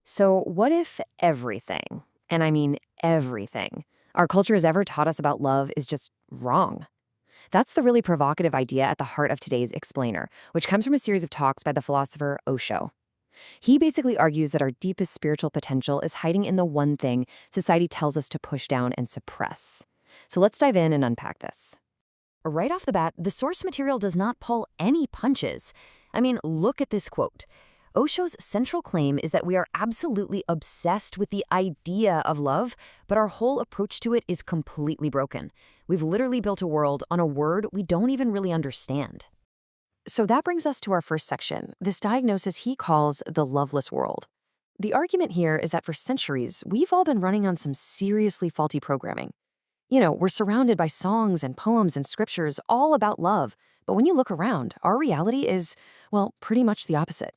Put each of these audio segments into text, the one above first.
So what if everything, and I mean everything, our culture has ever taught us about love is just wrong? That's the really provocative idea at the heart of today's explainer, which comes from a series of talks by the philosopher Osho. He basically argues that our deepest spiritual potential is hiding in the one thing society tells us to push down and suppress. So let's dive in and unpack this. Right off the bat, the source material does not pull any punches. I mean, look at this quote. Osho's central claim is that we are absolutely obsessed with the idea of love, but our whole approach to it is completely broken. We've literally built a world on a word we don't even really understand. So that brings us to our first section, this diagnosis he calls the loveless world. The argument here is that for centuries, we've all been running on some seriously faulty programming. We're surrounded by songs and poems and scriptures all about love, but when you look around, our reality is, well, pretty much the opposite.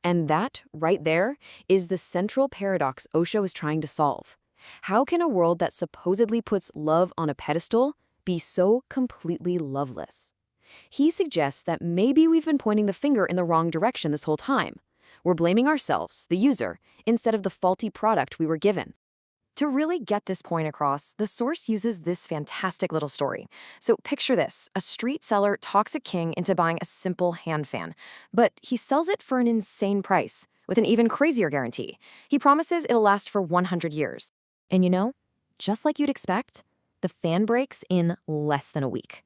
And that, right there, is the central paradox Osho is trying to solve. How can a world that supposedly puts love on a pedestal be so completely loveless? He suggests that maybe we've been pointing the finger in the wrong direction this whole time. We're blaming ourselves, the user, instead of the faulty product we were given. To really get this point across, the source uses this fantastic little story. So picture this. A street seller talks a king into buying a simple hand fan, but he sells it for an insane price, with an even crazier guarantee. He promises it'll last for 100 years. And just like you'd expect, the fan breaks in less than a week.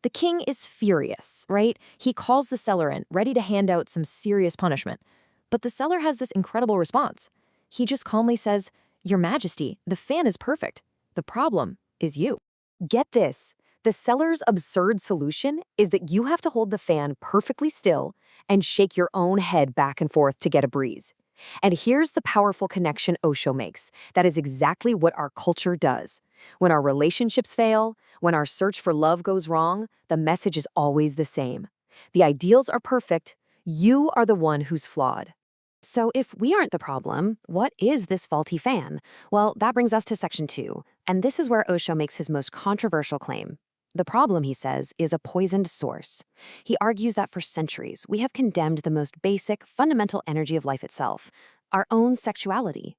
The king is furious, right? He calls the seller in, ready to hand out some serious punishment. But the seller has this incredible response. He just calmly says, "Your Majesty, the fan is perfect. The problem is you." Get this. The seller's absurd solution is that you have to hold the fan perfectly still and shake your own head back and forth to get a breeze. And here's the powerful connection Osho makes. That is exactly what our culture does. When our relationships fail, when our search for love goes wrong, the message is always the same. The ideals are perfect. You are the one who's flawed. So if we aren't the problem, what is this faulty fan? Well, that brings us to section 2, and this is where Osho makes his most controversial claim. The problem, he says, is a poisoned source. He argues that for centuries, we have condemned the most basic, fundamental energy of life itself, our own sexuality.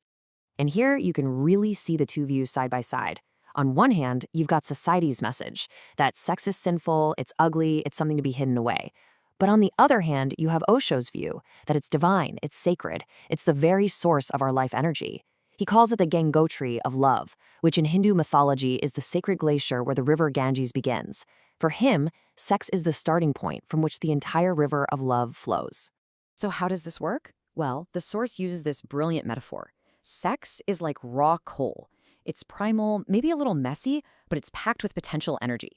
And here you can really see the two views side by side. On one hand, you've got society's message that sex is sinful, it's ugly, it's something to be hidden away. But on the other hand, you have Osho's view that it's divine, it's sacred, it's the very source of our life energy. He calls it the Gangotri of love, which in Hindu mythology is the sacred glacier where the river Ganges begins. For him, sex is the starting point from which the entire river of love flows. So how does this work? Well, the source uses this brilliant metaphor. Sex is like raw coal. It's primal, maybe a little messy, but it's packed with potential energy.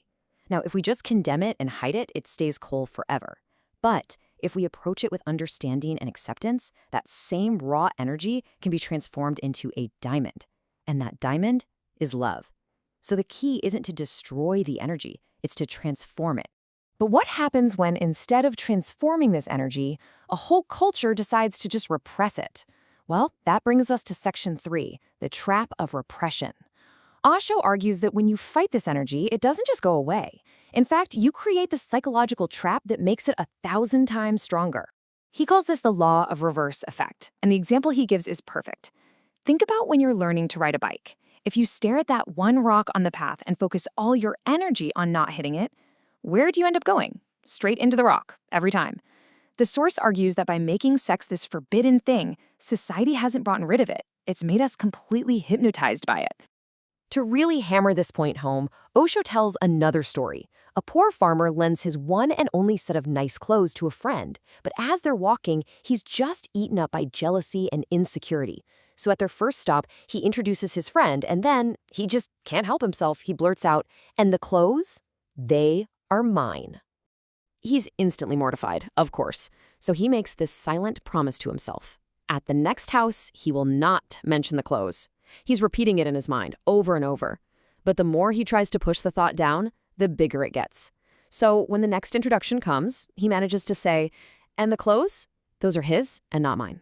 Now, if we just condemn it and hide it, it stays coal forever. But if we approach it with understanding and acceptance, that same raw energy can be transformed into a diamond. And that diamond is love. So the key isn't to destroy the energy, it's to transform it. But what happens when instead of transforming this energy, a whole culture decides to just repress it? Well, that brings us to section 3, the trap of repression. Osho argues that when you fight this energy, it doesn't just go away. In fact, you create the psychological trap that makes it 1,000 times stronger. He calls this the law of reverse effect, and the example he gives is perfect. Think about when you're learning to ride a bike. If you stare at that one rock on the path and focus all your energy on not hitting it, where do you end up going? Straight into the rock, every time. The source argues that by making sex this forbidden thing, society hasn't gotten rid of it. It's made us completely hypnotized by it. To really hammer this point home, Osho tells another story. A poor farmer lends his one and only set of nice clothes to a friend, but as they're walking, he's just eaten up by jealousy and insecurity. So at their first stop, he introduces his friend, and then he just can't help himself. He blurts out, "And the clothes? They are mine." He's instantly mortified, of course, so he makes this silent promise to himself. At the next house, he will not mention the clothes. He's repeating it in his mind over and over. But the more he tries to push the thought down, the bigger it gets. So when the next introduction comes, he manages to say, "And the clothes? Those are his and not mine."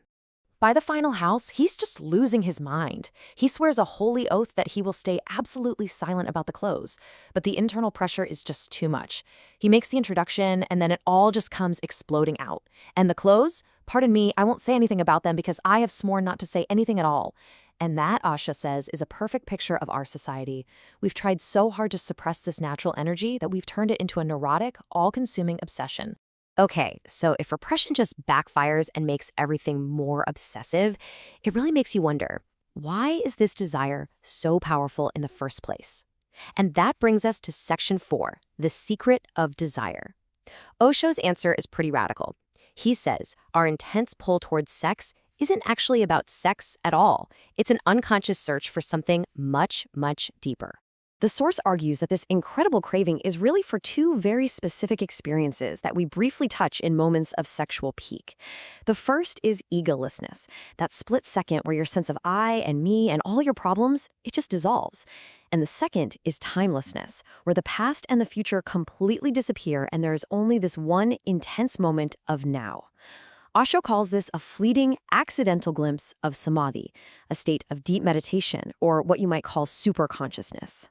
By the final house, he's just losing his mind. He swears a holy oath that he will stay absolutely silent about the close, but the internal pressure is just too much. He makes the introduction, and then it all just comes exploding out. And the close? Pardon me, I won't say anything about them because I have sworn not to say anything at all. And that, Osho says, is a perfect picture of our society. We've tried so hard to suppress this natural energy that we've turned it into a neurotic, all-consuming obsession. Okay, so if repression just backfires and makes everything more obsessive, it really makes you wonder, why is this desire so powerful in the first place? And that brings us to section 4, the secret of desire. Osho's answer is pretty radical. He says our intense pull towards sex isn't actually about sex at all. It's an unconscious search for something much, much deeper. The source argues that this incredible craving is really for two very specific experiences that we briefly touch in moments of sexual peak. The first is egolessness, that split second where your sense of I and me and all your problems, it just dissolves. And the second is timelessness, where the past and the future completely disappear and there is only this one intense moment of now. Osho calls this a fleeting, accidental glimpse of samadhi, a state of deep meditation, or what you might call superconsciousness.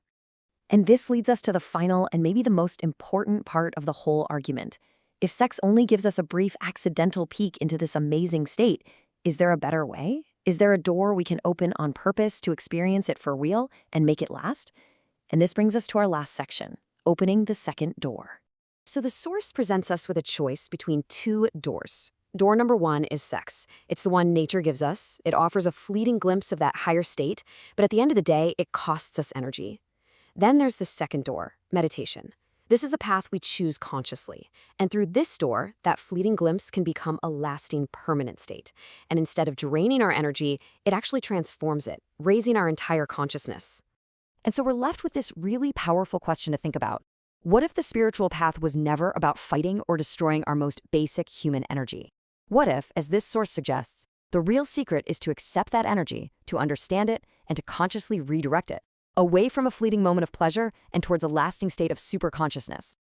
And this leads us to the final and maybe the most important part of the whole argument. If sex only gives us a brief accidental peek into this amazing state, is there a better way? Is there a door we can open on purpose to experience it for real and make it last? And this brings us to our last section, opening the second door. So the source presents us with a choice between two doors. Door number 1 is sex. It's the one nature gives us. It offers a fleeting glimpse of that higher state, but at the end of the day, it costs us energy. Then there's the second door, meditation. This is a path we choose consciously. And through this door, that fleeting glimpse can become a lasting, permanent state. And instead of draining our energy, it actually transforms it, raising our entire consciousness. And so we're left with this really powerful question to think about. What if the spiritual path was never about fighting or destroying our most basic human energy? What if, as this source suggests, the real secret is to accept that energy, to understand it, and to consciously redirect it, away from a fleeting moment of pleasure and towards a lasting state of superconsciousness?